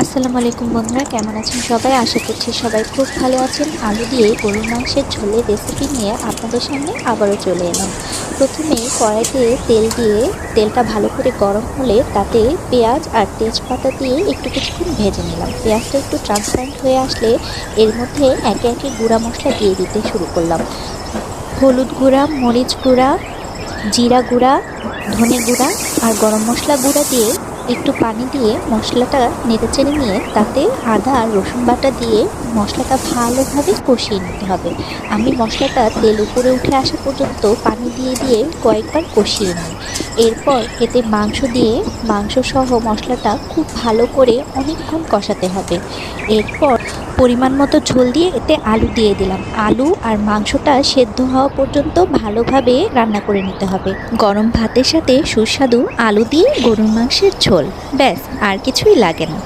আসসালামু আলাইকুম বন্ধুরা, কেমন আছেন সবাই? আশা করছি সবাই খুব ভালো আছেন। আলু দিয়ে গরুর মাংসের ঝোলের রেসিপি নিয়ে আপনাদের সামনে আবারও চলে এলাম। প্রথমে কড়াইতে তেল দিয়ে তেলটা ভালো করে গরম হলে তাতে পেঁয়াজ আর তেজপাতা দিয়ে একটু কিছুক্ষণ ভেজে নিলাম। পেঁয়াজটা একটু ট্রান্সপারেন্ট হয়ে আসলে এর মধ্যে একে একে গুঁড়া মশলা দিয়ে দিতে শুরু করলাম। হলুদ গুঁড়া, মরিচ গুঁড়া, জিরা গুঁড়া, ধনে গুঁড়া আর গরম মশলা গুঁড়া দিয়ে একটু পানি দিয়ে মশলাটা নেড়েচেড়ে নিয়ে তাতে আদা আর রসুন বাটা দিয়ে মশলাটা ভালোভাবে কষিয়ে নিতে হবে। আমি মশলাটা তেল উপরে উঠে আসা পর্যন্ত পানি দিয়ে দিয়ে কয়েকবার কষিয়ে নিই। এরপর এতে মাংস দিয়ে মাংস সহ মশলাটা খুব ভালো করে অনেকক্ষণ কষাতে হবে। এরপর পরিমাণ মতো ঝোল দিয়ে এতে আলু দিয়ে দিলাম। আলু আর মাংসটা সেদ্ধ হওয়া পর্যন্ত ভালোভাবে রান্না করে নিতে হবে। গরম ভাতের সাথে সুস্বাদু আলু দিয়ে গরুর মাংসের ঝোল, ব্যাস আর কিছুই লাগে না।